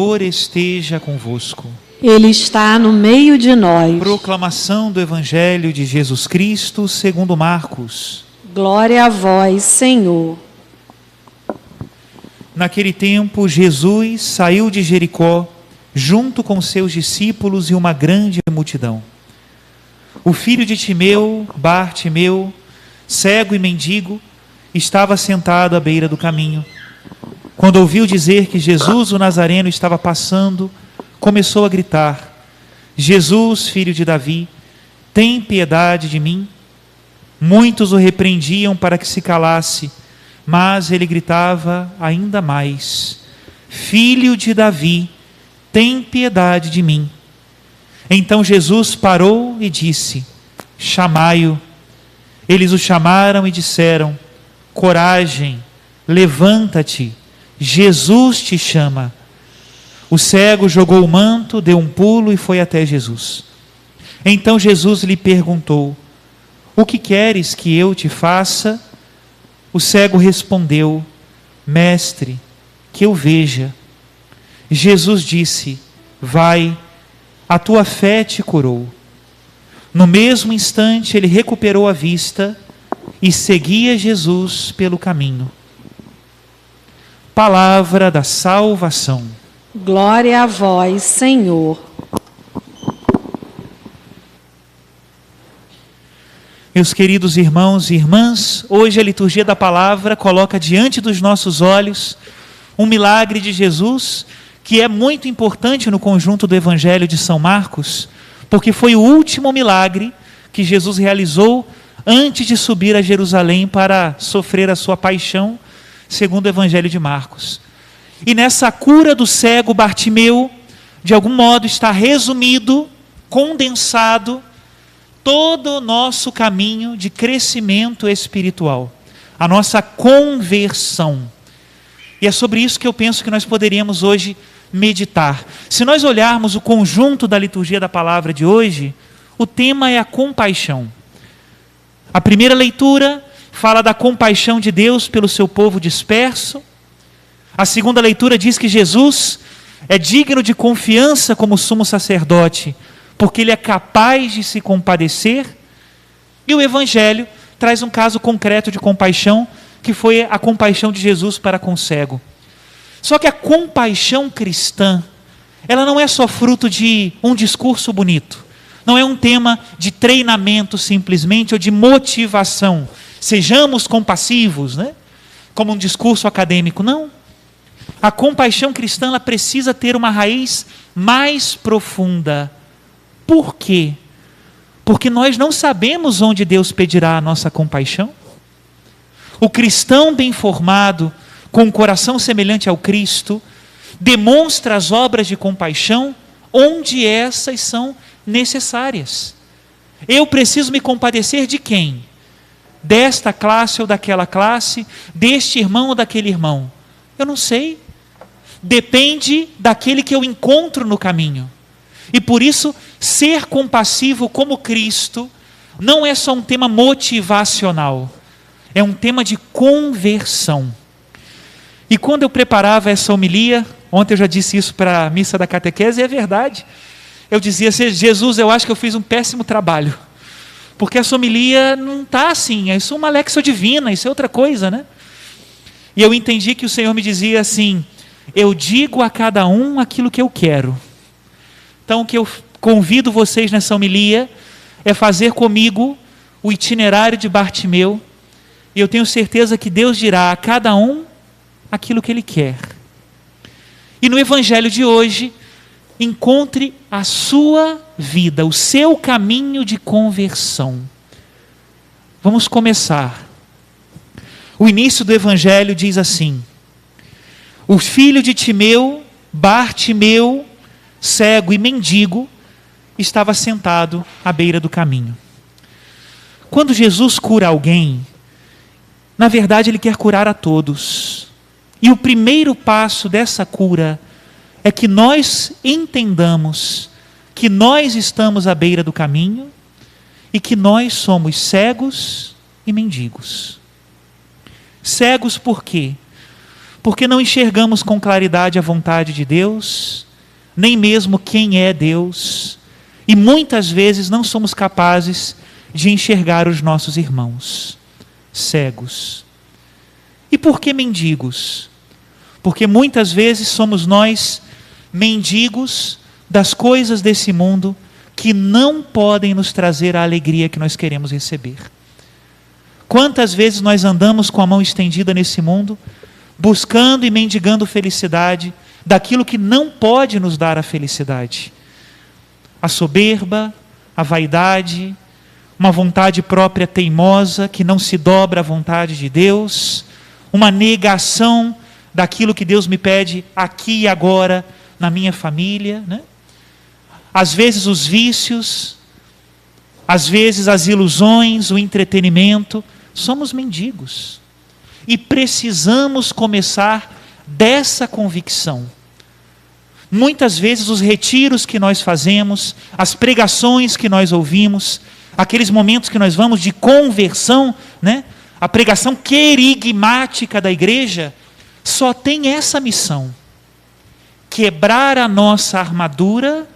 Senhor esteja convosco. Ele está no meio de nós. Proclamação do Evangelho de Jesus Cristo segundo Marcos. Glória a vós, Senhor. Naquele tempo, Jesus saiu de Jericó, junto com seus discípulos e uma grande multidão. O filho de Timeu, Bartimeu, cego e mendigo, estava sentado à beira do caminho. Quando ouviu dizer que Jesus, o Nazareno, estava passando, começou a gritar: Jesus, filho de Davi, tem piedade de mim. Muitos o repreendiam para que se calasse, mas ele gritava ainda mais: Filho de Davi, tem piedade de mim. Então Jesus parou e disse: chamai-o. Eles o chamaram e disseram: coragem, levanta-te, Jesus te chama. O cego jogou o manto, deu um pulo e foi até Jesus. Então Jesus lhe perguntou: o que queres que eu te faça? O cego respondeu: mestre, que eu veja. Jesus disse: vai, a tua fé te curou. No mesmo instante ele recuperou a vista e seguia Jesus pelo caminho. Palavra da salvação. Glória a vós, Senhor. Meus queridos irmãos e irmãs, hoje a liturgia da palavra coloca diante dos nossos olhos um milagre de Jesus que é muito importante no conjunto do Evangelho de São Marcos, porque foi o último milagre que Jesus realizou antes de subir a Jerusalém para sofrer a sua paixão, segundo o Evangelho de Marcos. E nessa cura do cego Bartimeu, de algum modo está resumido, condensado, todo o nosso caminho de crescimento espiritual, a nossa conversão. E é sobre isso que eu penso que nós poderíamos hoje meditar. Se nós olharmos o conjunto da liturgia da palavra de hoje, o tema é a compaixão. A primeira leitura fala da compaixão de Deus pelo seu povo disperso. A segunda leitura diz que Jesus é digno de confiança como sumo sacerdote, porque ele é capaz de se compadecer. E o Evangelho traz um caso concreto de compaixão, que foi a compaixão de Jesus para com o cego. Só que a compaixão cristã, ela não é só fruto de um discurso bonito, não é um tema de treinamento simplesmente, ou de motivação. Sejamos compassivos, né? Como um discurso acadêmico, não. A compaixão cristã, ela precisa ter uma raiz mais profunda. Por quê? Porque nós não sabemos onde Deus pedirá a nossa compaixão. O cristão bem formado, com um coração semelhante ao Cristo, demonstra as obras de compaixão onde essas são necessárias. Eu preciso me compadecer de quem? Desta classe ou daquela classe, deste irmão ou daquele irmão? Eu não sei. Depende daquele que eu encontro no caminho. E por isso, ser compassivo como Cristo não é só um tema motivacional, é um tema de conversão. E quando eu preparava essa homilia, ontem eu já disse isso para a missa da catequese, e é verdade. Eu dizia assim: Jesus, eu acho que eu fiz um péssimo trabalho, porque essa homilia não está assim, isso é uma lexio divina, isso é outra coisa, né? E eu entendi que o Senhor me dizia assim: eu digo a cada um aquilo que eu quero. Então o que eu convido vocês nessa homilia é fazer comigo o itinerário de Bartimeu, e eu tenho certeza que Deus dirá a cada um aquilo que Ele quer. E no Evangelho de hoje, encontre a sua vida, o seu caminho de conversão. Vamos começar. O início do Evangelho diz assim: o filho de Timeu, Bartimeu, cego e mendigo, estava sentado à beira do caminho. Quando Jesus cura alguém, na verdade Ele quer curar a todos. E o primeiro passo dessa cura é que nós entendamos que nós estamos à beira do caminho e que nós somos cegos e mendigos. Cegos por quê? porque não enxergamos com claridade a vontade de Deus, nem mesmo quem é Deus, e muitas vezes não somos capazes de enxergar os nossos irmãos cegos. E por que mendigos? Porque muitas vezes somos nós mendigos das coisas desse mundo que não podem nos trazer a alegria que nós queremos receber. Quantas vezes nós andamos com a mão estendida nesse mundo, buscando e mendigando felicidade daquilo que não pode nos dar a felicidade. A soberba, a vaidade, uma vontade própria teimosa que não se dobra à vontade de Deus, uma negação daquilo que Deus me pede aqui e agora na minha família, né? Às vezes os vícios, às vezes as ilusões, o entretenimento. Somos mendigos e precisamos começar dessa convicção. Muitas vezes os retiros que nós fazemos, as pregações que nós ouvimos, aqueles momentos que nós vamos de conversão, né? A pregação querigmática da igreja só tem essa missão: quebrar a nossa armadura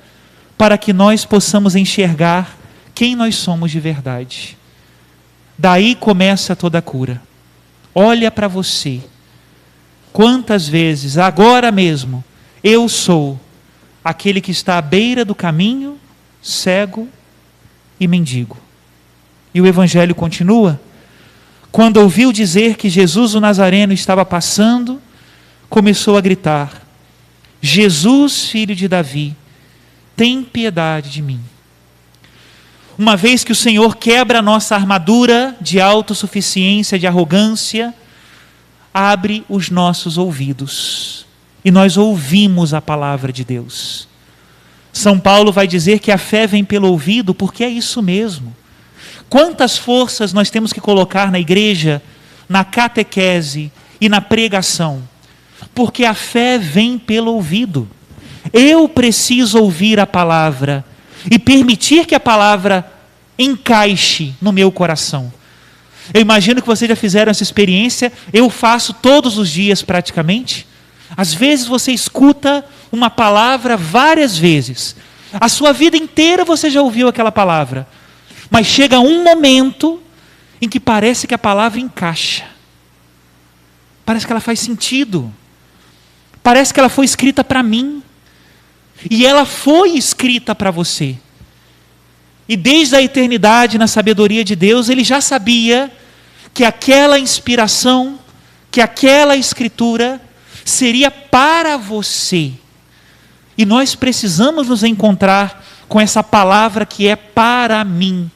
para que nós possamos enxergar quem nós somos de verdade. Daí começa toda a cura. Olha para você. Quantas vezes, agora mesmo, eu sou aquele que está à beira do caminho, cego e mendigo. E o Evangelho continua. Quando ouviu dizer que Jesus o Nazareno estava passando, começou a gritar: Jesus, filho de Davi, tem piedade de mim. Uma vez que o Senhor quebra a nossa armadura de autossuficiência, de arrogância, abre os nossos ouvidos e nós ouvimos a palavra de Deus. São Paulo vai dizer que a fé vem pelo ouvido, porque é isso mesmo. Quantas forças nós temos que colocar na igreja, na catequese e na pregação? Porque a fé vem pelo ouvido. Eu preciso ouvir a palavra e permitir que a palavra encaixe no meu coração. Eu imagino que vocês já fizeram essa experiência, eu faço todos os dias praticamente. Às vezes você escuta uma palavra várias vezes, a sua vida inteira você já ouviu aquela palavra, mas chega um momento em que parece que a palavra encaixa, parece que ela faz sentido, parece que ela foi escrita para mim, e ela foi escrita para você. E desde a eternidade, na sabedoria de Deus, Ele já sabia que aquela inspiração, que aquela escritura seria para você. E nós precisamos nos encontrar com essa palavra que é para mim.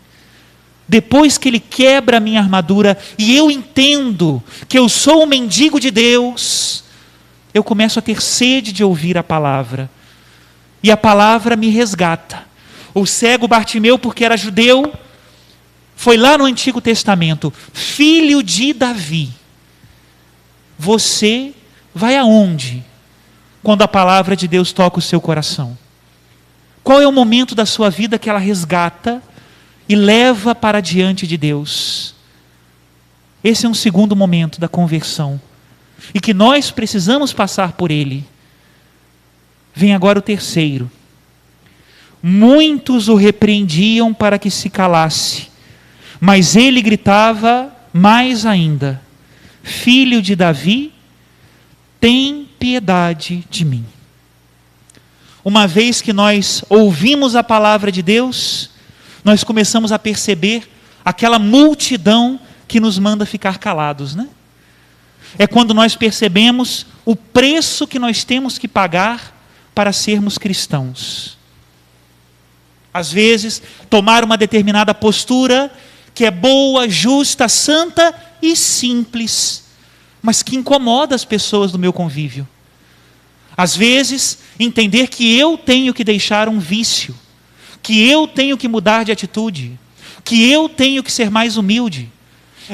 Depois que Ele quebra a minha armadura e eu entendo que eu sou um mendigo de Deus, eu começo a ter sede de ouvir a palavra. E a palavra me resgata. O cego Bartimeu, porque era judeu, foi lá no Antigo Testamento: filho de Davi. Você vai aonde quando a palavra de Deus toca o seu coração? Qual é o momento da sua vida que ela resgata e leva para diante de Deus? Esse é um segundo momento da conversão, e que nós precisamos passar por ele. Vem agora o terceiro. Muitos o repreendiam para que se calasse, mas ele gritava mais ainda: Filho de Davi, tem piedade de mim. Uma vez que nós ouvimos a palavra de Deus, nós começamos a perceber aquela multidão que nos manda ficar calados, né? É quando nós percebemos o preço que nós temos que pagar para sermos cristãos. Às vezes, tomar uma determinada postura que é boa, justa, santa e simples, mas que incomoda as pessoas do meu convívio. Às vezes, entender que eu tenho que deixar um vício, que eu tenho que mudar de atitude, que eu tenho que ser mais humilde.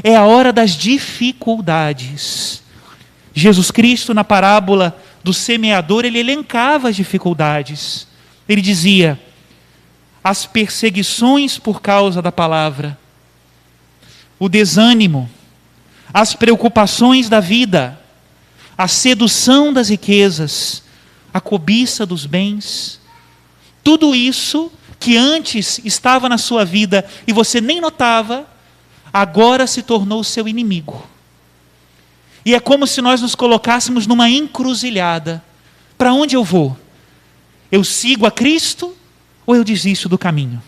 É a hora das dificuldades. Jesus Cristo, na parábola do semeador, ele elencava as dificuldades. Ele dizia: as perseguições por causa da palavra, o desânimo, as preocupações da vida, a sedução das riquezas, a cobiça dos bens, tudo isso que antes estava na sua vida e você nem notava, agora se tornou seu inimigo. E é como se nós nos colocássemos numa encruzilhada. Para onde eu vou? Eu sigo a Cristo ou eu desisto do caminho?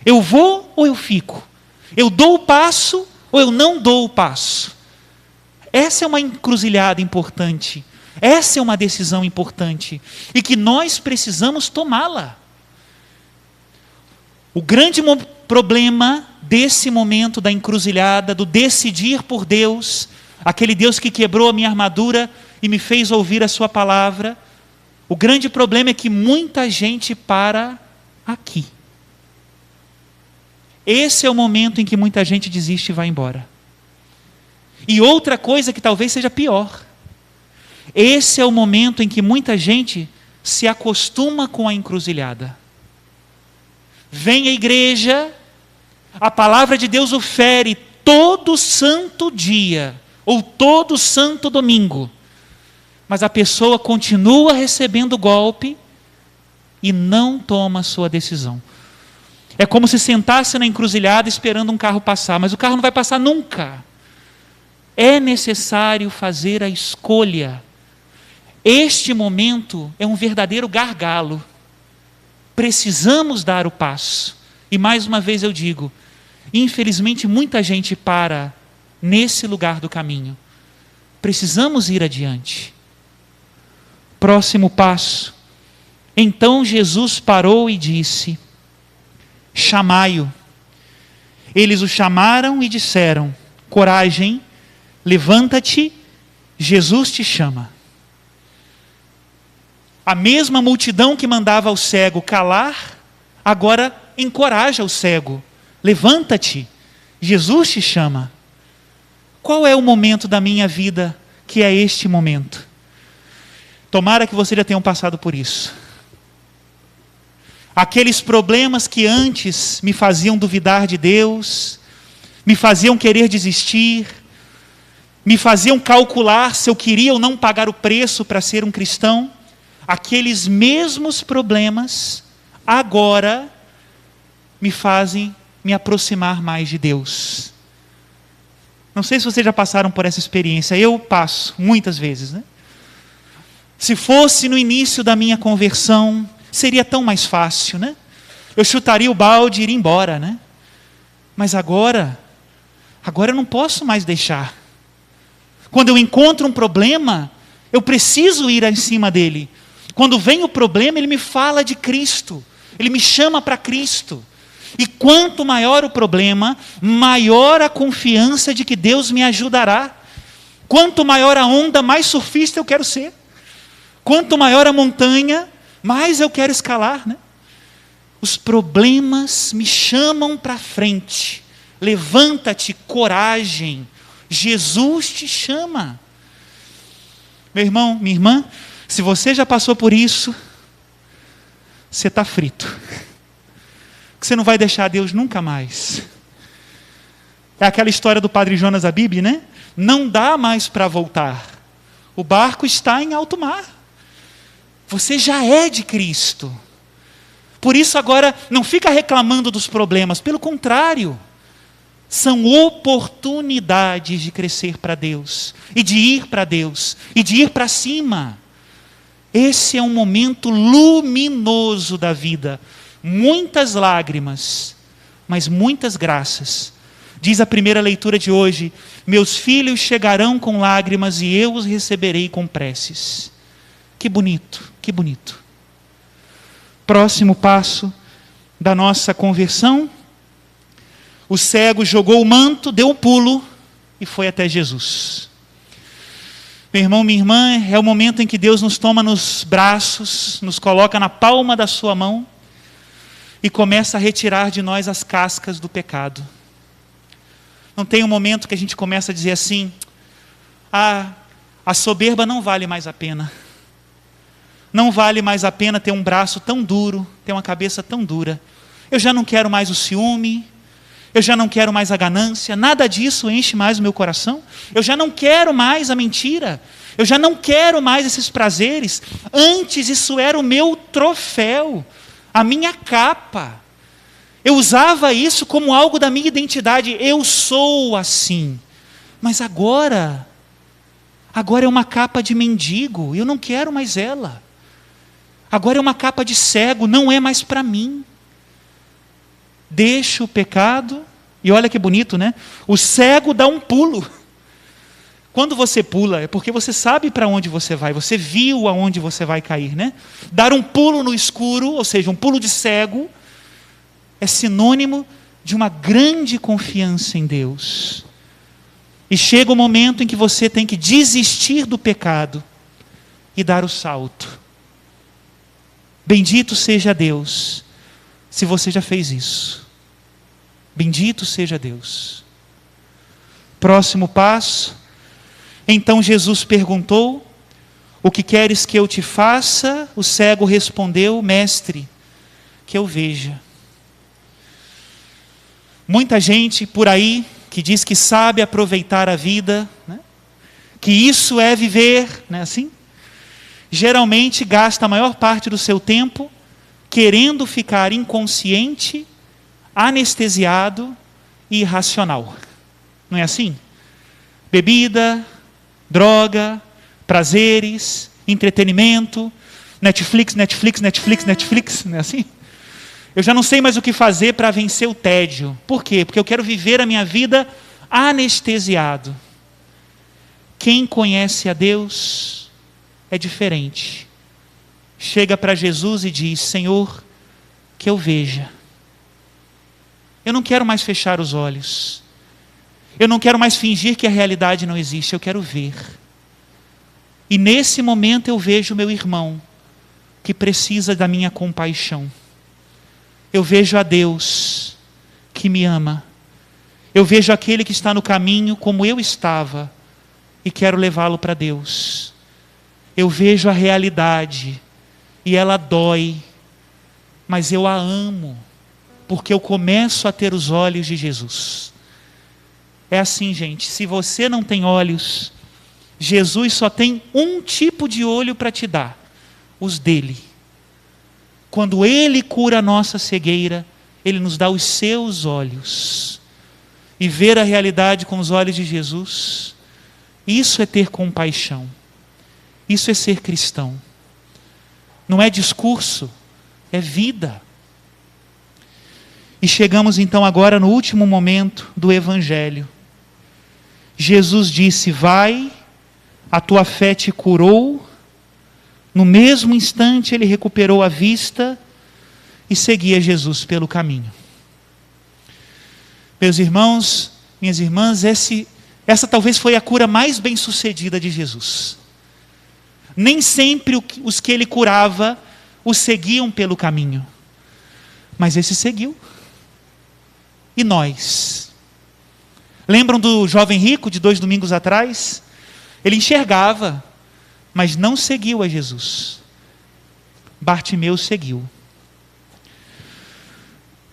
Eu vou ou eu fico? Eu dou o passo ou eu não dou o passo? Essa é uma encruzilhada importante. Essa é uma decisão importante. E que nós precisamos tomá-la. O grande problema desse momento da encruzilhada, do decidir por Deus, aquele Deus que quebrou a minha armadura e me fez ouvir a sua palavra, o grande problema é que muita gente para aqui. Esse é o momento em que muita gente desiste e vai embora. E outra coisa que talvez seja pior, esse é o momento em que muita gente se acostuma com a encruzilhada. Vem à igreja, a palavra de Deus o fere todo santo dia, ou todo santo domingo, mas a pessoa continua recebendo golpe e não toma a sua decisão. É como se sentasse na encruzilhada esperando um carro passar, mas o carro não vai passar nunca. É necessário fazer a escolha. Este momento é um verdadeiro gargalo. Precisamos dar o passo. E mais uma vez eu digo, infelizmente muita gente para nesse lugar do caminho. Precisamos ir adiante. Próximo passo. Então Jesus parou e disse: chamai-o. Eles o chamaram e disseram: coragem, levanta-te, Jesus te chama. A mesma multidão que mandava o cego calar, agora encoraja o cego: levanta-te, Jesus te chama. Qual é o momento da minha vida que é este momento? Tomara que vocês já tenham passado por isso. Aqueles problemas que antes me faziam duvidar de Deus, me faziam querer desistir, me faziam calcular se eu queria ou não pagar o preço para ser um cristão, aqueles mesmos problemas agora me fazem me aproximar mais de Deus. Não sei se vocês já passaram por essa experiência, eu passo muitas vezes, né? Se fosse no início da minha conversão, seria tão mais fácil, né? Eu chutaria o balde e iria embora, né? Mas agora eu não posso mais deixar. Quando eu encontro um problema, eu preciso ir em cima dele. Quando vem o problema, ele me fala de Cristo. Ele me chama para Cristo. E quanto maior o problema, maior a confiança de que Deus me ajudará. Quanto maior a onda, mais surfista eu quero ser. Quanto maior a montanha, mais eu quero escalar, né? Os problemas me chamam para frente. Levanta-te, coragem. Jesus te chama. Meu irmão, minha irmã, se você já passou por isso, você está frito. Você não vai deixar Deus nunca mais. É aquela história do Padre Jonas Abib, né? Não dá mais para voltar. O barco está em alto mar. Você já é de Cristo. Por isso agora não fica reclamando dos problemas. Pelo contrário, são oportunidades de crescer para Deus. E de ir para Deus. E de ir para cima. Esse é um momento luminoso da vida. Muitas lágrimas, mas muitas graças. Diz a primeira leitura de hoje: meus filhos chegarão com lágrimas e eu os receberei com preces. Que bonito, que bonito. Próximo passo da nossa conversão. O cego jogou o manto, deu um pulo e foi até Jesus. Meu irmão, minha irmã, é o momento em que Deus nos toma nos braços, nos coloca na palma da sua mão e começa a retirar de nós as cascas do pecado. Não tem um momento que a gente começa a dizer assim: a soberba não vale mais a pena. Não vale mais a pena ter um braço tão duro, ter uma cabeça tão dura. Eu já não quero mais o ciúme, eu já não quero mais a ganância, nada disso enche mais o meu coração. Eu já não quero mais a mentira, Eu já não quero mais esses prazeres. Antes isso era o meu troféu, a minha capa. Eu usava isso como algo da minha identidade. Eu sou assim. Mas agora é uma capa de mendigo. Eu não quero mais ela. Agora é uma capa de cego. Não é mais para mim. Deixa o pecado. E olha que bonito, né? O cego dá um pulo. Quando você pula, é porque você sabe para onde você vai. Você viu aonde você vai cair, né? Dar um pulo no escuro, ou seja, um pulo de cego, é sinônimo de uma grande confiança em Deus. E chega o momento em que você tem que desistir do pecado e dar o salto. Bendito seja Deus, se você já fez isso. Bendito seja Deus. Próximo passo. Então Jesus perguntou: o que queres que eu te faça? O cego respondeu: mestre, que eu veja. Muita gente por aí que diz que sabe aproveitar a vida, né? Que isso é viver, não é assim? Geralmente gasta a maior parte do seu tempo querendo ficar inconsciente, anestesiado e irracional. Não é assim? Bebida, droga, prazeres, entretenimento, Netflix, não é assim? Eu já não sei mais o que fazer para vencer o tédio. Por quê? Porque eu quero viver a minha vida anestesiado. Quem conhece a Deus é diferente. Chega para Jesus e diz: Senhor, que eu veja. Eu não quero mais fechar os olhos. Eu não quero mais fingir que a realidade não existe. Eu quero ver. E nesse momento eu vejo o meu irmão que precisa da minha compaixão. Eu vejo a Deus que me ama. Eu vejo aquele que está no caminho como eu estava e quero levá-lo para Deus. Eu vejo a realidade e ela dói, mas eu a amo, porque eu começo a ter os olhos de Jesus. É assim, gente, se você não tem olhos, Jesus só tem um tipo de olho para te dar, os dele. Quando Ele cura a nossa cegueira, Ele nos dá os seus olhos. E ver a realidade com os olhos de Jesus, isso é ter compaixão. Isso é ser cristão. Não é discurso, é vida. E chegamos então agora no último momento do Evangelho. Jesus disse: vai, a tua fé te curou. No mesmo instante ele recuperou a vista e seguia Jesus pelo caminho. Meus irmãos, minhas irmãs, essa talvez foi a cura mais bem sucedida de Jesus. Nem sempre os que ele curava o seguiam pelo caminho, mas esse seguiu. E nós? Lembram do jovem rico de 2 domingos atrás? Ele enxergava, mas não seguiu a Jesus. Bartimeu seguiu.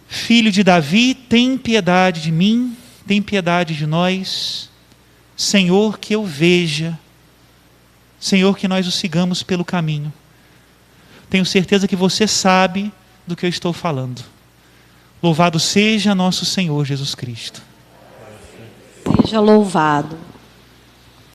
Filho de Davi, tem piedade de mim, tem piedade de nós. Senhor, que eu veja. Senhor, que nós o sigamos pelo caminho. Tenho certeza que você sabe do que eu estou falando. Louvado seja nosso Senhor Jesus Cristo. Seja louvado.